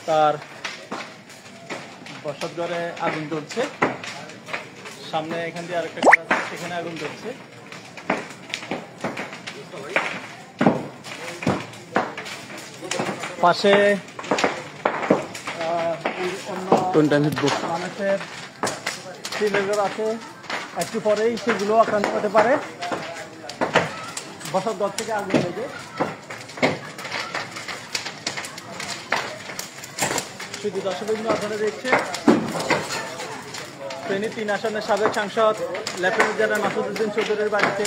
তার বসত ঘরে আগুন জ্বলছে। সামনে এখান দিয়ে আরেকটা ঘর আছে, সেখানে আগুন জ্বলছে। পাশে মানুষের সিলিন্ডার আছে, একটু পরেই সেগুলো আক্রান্ত হতে পারে। বসত ঘর থেকে আগুন লেগে শুধু দর্শকবৃন্দ, আপনারা দেখছেন ফেনী ৩ আসনের সাবেক সাংসদ লেফটেন্যান্ট জেনারেল মাসুদ উদ্দিন চৌধুরীর বাড়িতে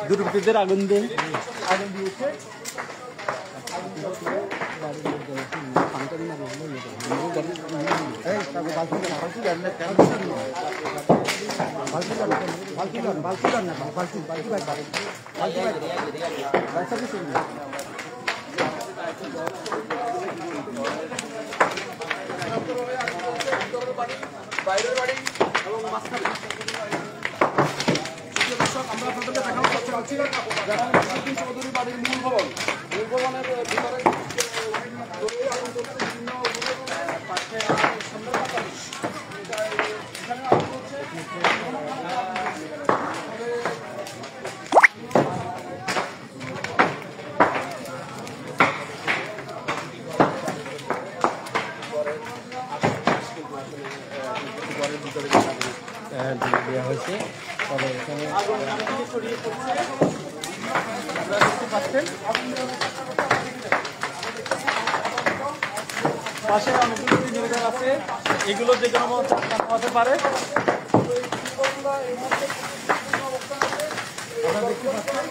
দুর্বৃত্তদের আগুন দিয়েছে। বাইরের বাড়ি এবং মাঝখানে আমরা আপনাদের দেখানোর চেষ্টা করছি চৌধুরী বাড়ির মূল ভবন। মূল ভবনের ভিতরে দেওয়া হয়েছে। তবে এখানে পাশে অনেকগুলো জেনারেটর আছে, এগুলো যে কোনো হতে পারে। দেখতে পাচ্ছেন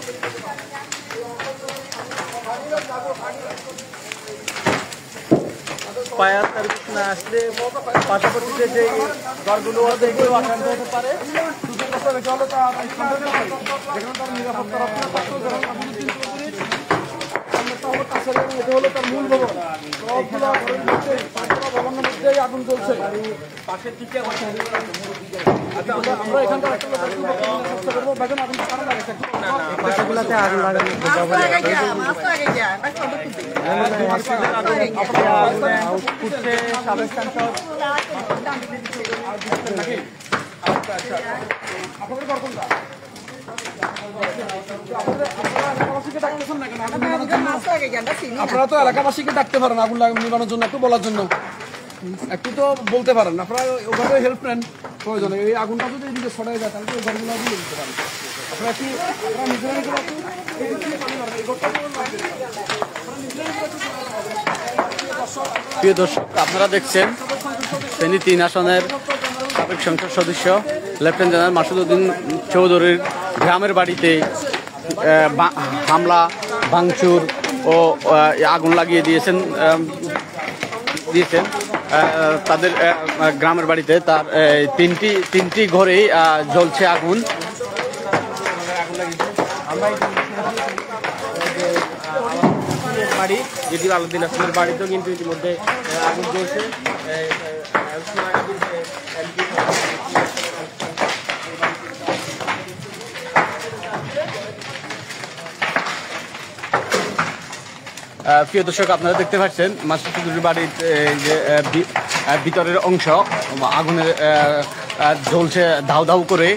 ফায়ার সার্ভিস না আসলে পাশাপাশিতে যে ঘরগুলো আছে এগুলো আক্রান্ত হতে পারে। এটা হলো তার মূল ভবন। ভবনের মধ্যেই আগুন চলছে। আমরা এখানকার চেষ্টা করবো সাবেক সাংসদ আপনারা তো এলাকাবাসীকে ডাকতে পারেন আগুন নিবানোর জন্য, একটু বলার জন্য, একটু তো বলতে পারেন। আপনারা ওভাবে হেল্প নেন প্রয়োজনে। এই আগুনটা যদি এদিকে ছড়াই যায় তাহলে তো ঘরগুলো দিয়ে দিতে পারেন। আপনারা কি প্রিয় দর্শক, আপনারা দেখছেন ফেনী ৩ আসনের সাবেক সংসদ সদস্য লেফটেন্যান্ট জেনারেল মাসুদ উদ্দিন চৌধুরীর গ্রামের বাড়িতে হামলা, ভাঙচুর ও আগুন লাগিয়ে দিয়েছেন তাদের গ্রামের বাড়িতে। তার তিনটি ঘরেই জ্বলছে আগুন। বাড়ি যেটি আলাউদ্দিন আসলামের বাড়িতেও কিন্তু ইতিমধ্যে আগুন জ্বলছে। প্রিয় দর্শক, আপনারা দেখতে পাচ্ছেন মাসুদ চৌধুরীর বাড়ির যে ভিতরের অংশ আগুনের জ্বলছে ধাউ ধাউ করে।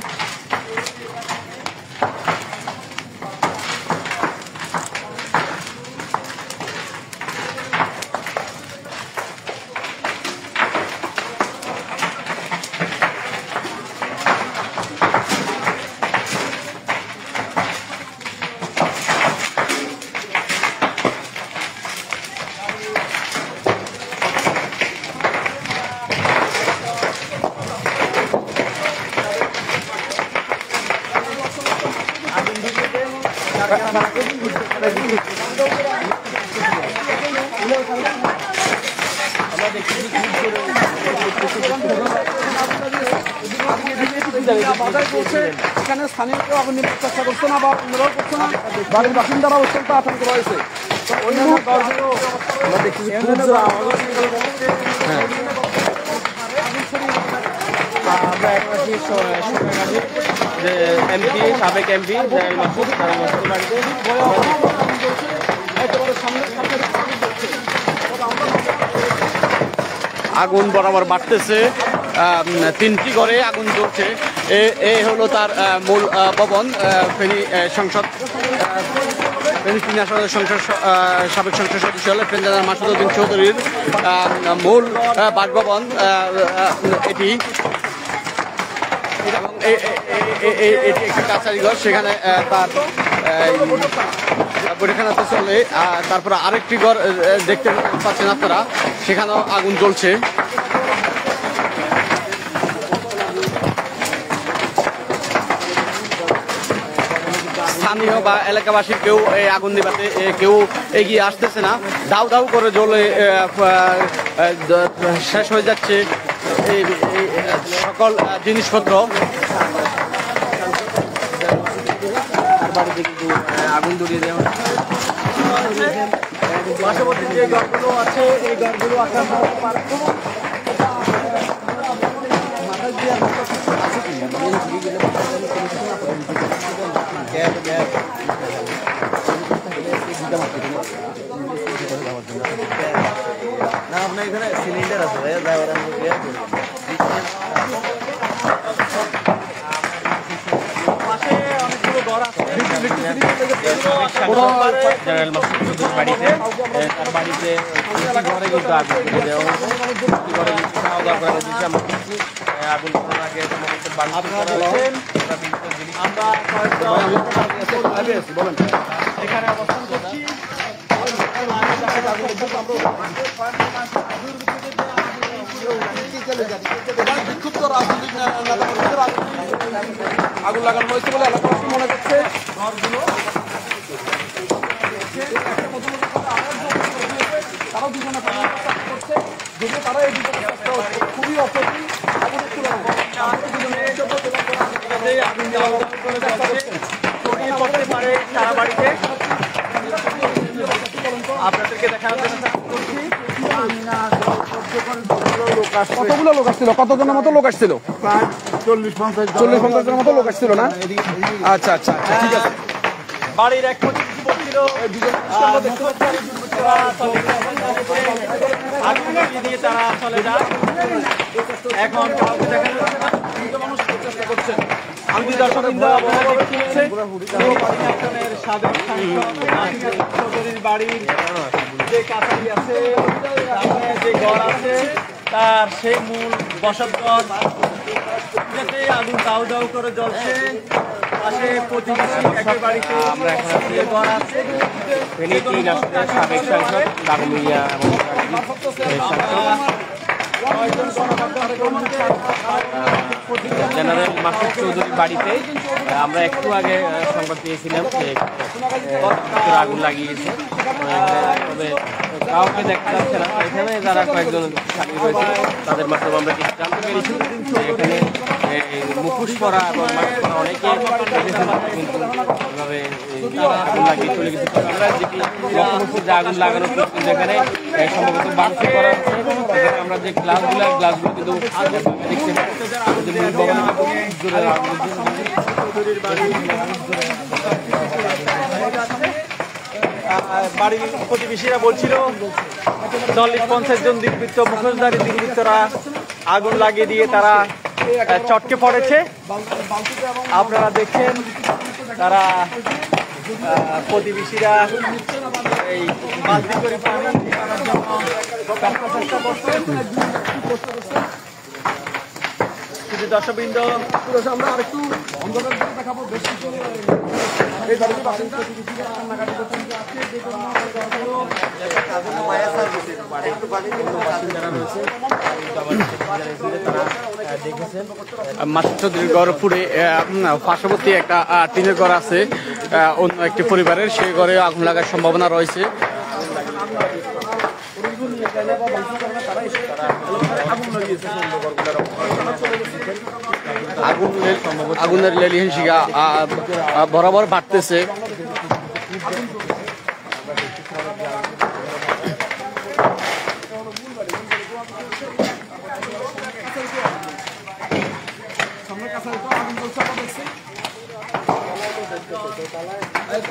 এখানে স্থানীয় কেউ আগুন নিতে চেষ্টা করছে না বা অন্যরাও করছে না, বাড়ির বাসিন্দারা অত্যন্ত আতঙ্ক রয়েছে। আমরা একপাশে যে এমপি, সাবেক এমপি মাসুদ বাড়িতে আগুন বরাবর বাড়তেছে, 3টি ঘরে আগুন জ্বলছে। এ হলো তার মূল ভবন, ফেনী সংসদ ফেনী তিন আসনের সাবেক সংসদ সদস্য লেফটেন্যান্ট জেনারেল মাসুদ উদ্দিন চৌধুরীর মূল বাসভবন এটি। এবং এটি একটি কাছারি ঘর, সেখানে তার বৈঠকখানাতে চলে। তারপরে আরেকটি ঘর দেখতে পাচ্ছেন আপনারা, সেখানেও আগুন জ্বলছে। স্থানীয় বা এলাকাবাসীর কেউ এই আগুন নিভাতে কেউ এগিয়ে আসতেছে না। দাউ দাউ করে জ্বলে শেষ হয়ে যাচ্ছে এই সকল জিনিসপত্র। আগুন ধরিয়ে দেওয়া পার্শ্ববর্তী যে ঘরগুলো আছে এই ঘরগুলো আক্রান্ত হতে পারে। না আপনার এখানে সিলিন্ডার আছে ভাইয়া, ড্রাইভারের মধ্যে পাশে অনেকগুলো ঘর আছে। জেনারেল মাসুদ চৌধুরীর বাড়িতে, তার বাড়িতে ঘরে কিন্তু আগুন ধরে দেওয়া হয়েছে। ঘরে কিন্তু খাওয়া দাওয়া করার উদ্দেশ্যে আমরা কিছু আগুন করার আগে এখানে অবস্থান করছি। বিক্ষুব্ধ রাজনৈতিক আগুন লাগানো হয়েছে বলে এলাকাবাসী মনে করছে। ঘরগুলো তারাও দুজনে করছে, যদিও তারা এই খুবই অপ্রতিম করতে পারে সারা বাড়িতে। আপনাদেরকে দেখানোর জন্য করছি। কতগুলো লোক আসছিল, কতজনের মতো লোক আসছিল? 40-50 জনের মতো লোক আসছিল না? আচ্ছা আচ্ছা আচ্ছা, ঠিক আছে। বাড়ির এক প্রতিবেশী বলছিল দিয়ে তারা চলে যায়। এখন কাউকে দেখা যাচ্ছে না। আমি দর্শকবৃন্দ সাবেক চৌধুরীর বাড়ির যে কাছারি আছে, যে ঘর আছে, তার সেই মূল বসতঘর যাতে আগুন দাউ দাউ করে জ্বলছে। পাশে প্রতিবেশী একই বাড়িতে আমরা এখন আছি ঘর আছে। ফেনী তিন আসনের সাবেক সাংসদ দাগমিয়া এবং জেনারেল মাসুদ চৌধুরীর বাড়িতে আমরা একটু আগে সংবাদ পেয়েছিলাম যে আগুন লাগিয়েছে, তবে কাউকে দেখা যাচ্ছে না। এখানে যারা কয়েকজন সাক্ষী রয়েছে তাদের মাধ্যমে আমরা কিছু জানতে পেরেছি যে এখানে মুখোশ পরা এবং মাস্ক পরা অনেকে কিন্তু এভাবে আগুন লাগিয়ে চলে গেছে। আমরা যেটি লক্ষ্য করছি যে আগুন লাগানোর পর কিন্তু এখানে সম্ভবত বাংশি করা হচ্ছে। এখানে আমরা যে গ্লাসগুলো কিন্তু দেখতে বাড়ির প্রতিবেশীরা বলছিল 40-50 জন দুর্বৃত্ত, মুখোশধারী দুর্বৃত্তরা আগুন লাগিয়ে দিয়ে তারা চটকে পড়েছে। আপনারা দেখছেন তারা প্রতিবেশীরা এই বালতি করে পানি আনার জন্য চেষ্টা করছেন। কিন্তু দর্শকবৃন্দ, আমরা আরেকটু অন্ধকার দেখাবো। বেশ কিছু এই বাড়িতে বাসিন্দা প্রতিবেশীরা কান্নাকাটি করছেন যে আজকে যে কোনো মাসুদ চৌধুরীর ঘর পুড়ে পার্শ্ববর্তী একটা টিনের ঘর আছে অন্য একটি পরিবারের, সেই ঘরে আগুন লাগার সম্ভাবনা রয়েছে। আগুনের লেলিহানশিকা বরাবর বাড়তেছে।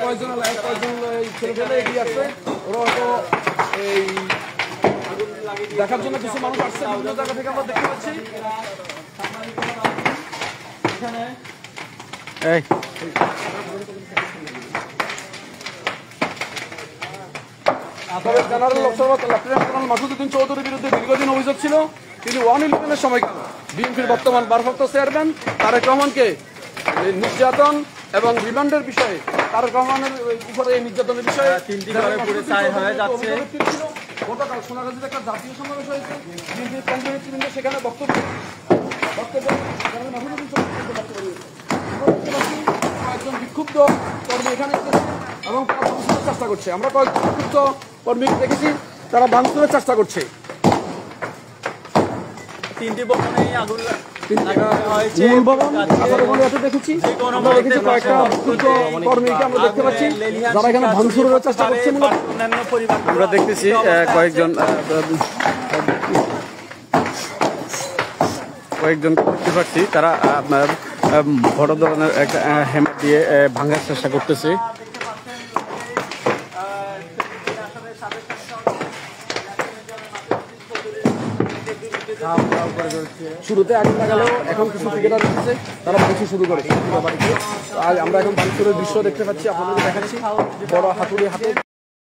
কয়েকজন ছেলে এগিয়ে আসছে। ওরা হয়তো এই দেখার জন্য কিছু মানুষ আসছে, বিভিন্ন জায়গা থেকে আমরা দেখতে পাচ্ছি। এই তবে general observer lieutenant colonel Masududdin চৌধুরীর বিরুদ্ধে দীর্ঘদিন অভিযোগ ছিল তিনি 111-এর সময়কাল বিএনপির বর্তমান ভারপ্রাপ্ত চেয়ারম্যান তারেক রহমানকে নির্যাতন এবং রিমান্ডের বিষয়ে তারেক রহমানের উপরে এই নির্যাতনের বিষয়ে 3টি ঘরে পুড়ে ছাই হয়ে যাচ্ছে। গতকাল সোনাগাজীতে একটা জাতীয় সমাবেশ হয়েছে, বিএনপির কেন্দ্রীয় নেতৃবৃন্দ সেখানে বক্তব্য জেনারেল মাসুদউদ্দিন চৌধুরী বক্তব্য দিয়েছে। আমরা দেখতে পাচ্ছি কয়েকজন বিক্ষুব্ধ কর্মী এখানে এসেছে এবং তারা ভাঙচুরের চেষ্টা করছে। আমরা কয়েকজন বিক্ষুব্ধ কর্মীকে দেখেছি তারা ভাঙচুরের চেষ্টা করছে। 3টি ভবনেই আগুন হয়েছে। মূল ভবন আসারগঞ্জে দেখেছি, আমরা দেখেছি কয়েকটা বিক্ষুব্ধ কর্মীকে আমরা দেখতে পাচ্ছি যারা এখানে ভাঙচুরের চেষ্টা করছে। অন্যান্য পরিবার আমরা দেখতেছি কয়েকজন দেখতে পাচ্ছি তারা বড় ধরনের একটা হ্যামার দিয়ে ভাঙার চেষ্টা করতেছে। শুরুতে আগুন লাগালেও এখন কিছু ক্রিকেটার এসেছে তারা ভাঙচুর শুরু করে। আজ আমরা এখন ভাঙচুরের দৃশ্য দেখতে পাচ্ছি, আপনাদের দেখাচ্ছি বড় হাতুড়ি হাতে